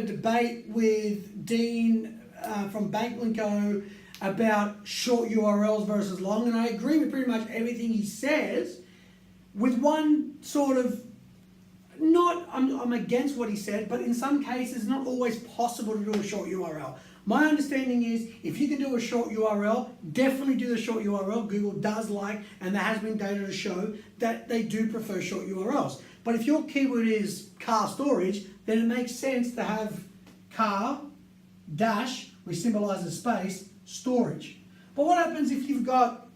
a debate with Dean from Bank & Co about short URLs versus long, and I agree with pretty much everything he says, with one sort of, I'm against what he said, but in some cases not always possible to do a short URL. My understanding is if you can do a short URL, definitely do the short URL. Google does like, and there has been data to show that they do prefer short URLs. But if your keyword is car storage, then it makes sense to have car dash, which symbolizes space, storage. But what happens if you've got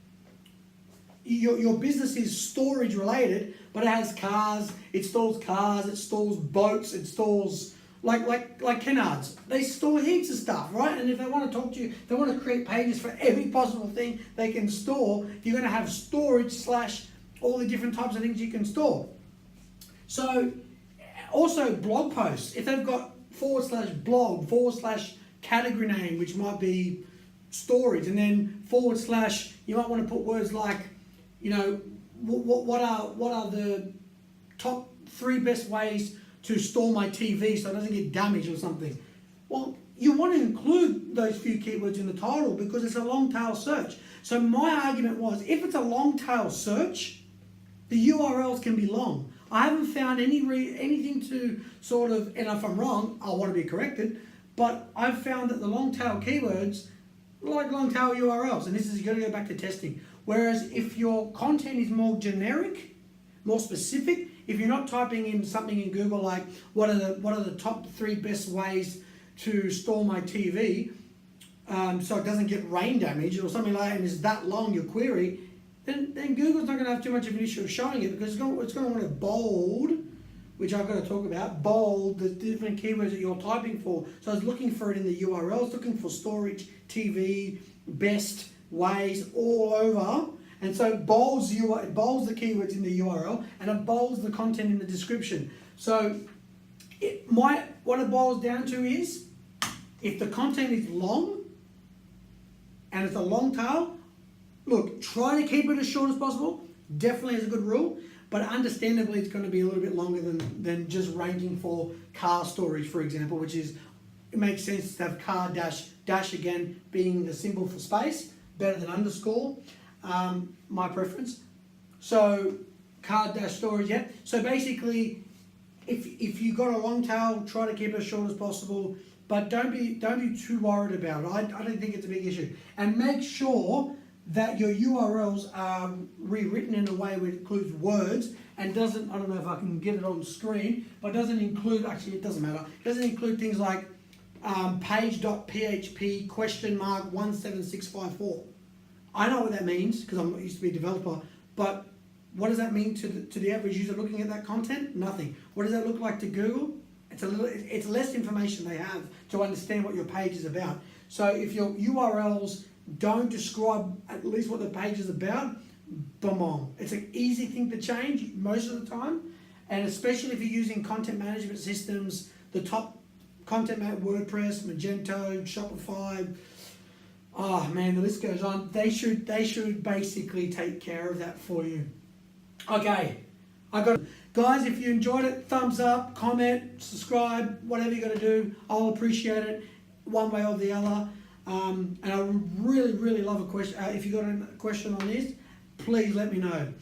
your business is storage related, but it has cars, it stores boats, it stores like Kennards. They store heaps of stuff, right? And if they want to talk to you, they want to create pages for every possible thing they can store, you're going to have storage slash all the different types of things you can store. So also blog posts, if they've got /blog /category name, which might be storage, and then / you might want to put words like, you know, what are the top 3 best ways to store my TV so it doesn't get damaged or something. Well, you want to include those few keywords in the title because it's a long tail search. So my argument was, if it's a long tail search, the URLs can be long. I haven't found anything to sort of, and if I'm wrong, I want to be corrected, but I've found that the long tail keywords, like long tail URLs, and this is going to go back to testing. Whereas if your content is more generic, more specific, if you're not typing in something in Google like what are the top 3 best ways to store my TV so it doesn't get rain damage or something like that, and is that long your query, then Google's not going to have too much of an issue of showing it, because it's going to want to bold, which I've got to talk about, bold the different keywords that you're typing for. So I was looking for it in the URLs, looking for storage, TV, best ways all over. And so it bolds the keywords in the URL, and it bolds the content in the description. So what it boils down to is, if the content is long and it's a long tail, look, try to keep it as short as possible. Definitely is a good rule, but understandably it's going to be a little bit longer than just ranking for car storage, for example, which is, it makes sense to have car dash again being the symbol for space, better than underscore. My preference. So car dash storage, yeah. So basically, if you got a long tail, try to keep it as short as possible, but don't be too worried about it. I don't think it's a big issue. And make sure that your URLs are rewritten in a way where it includes words and doesn't, I don't know if I can get it on the screen, but doesn't include, actually it doesn't matter, it doesn't include things like page.php !17654. I know what that means because I used to be a developer, but what does that mean to the average user looking at that content? Nothing. What does that look like to Google? It's less information they have to understand what your page is about. So if your URLs don't describe at least what the page is about, boom. It's an easy thing to change most of the time, and especially if you're using content management systems, the top content WordPress, Magento, Shopify. Oh man, the list goes on. They should basically take care of that for you. Okay, guys, if you enjoyed it, thumbs up, comment, subscribe, whatever you got to do. I'll appreciate it one way or the other. And I would really love a question. If you got a question on this, please let me know.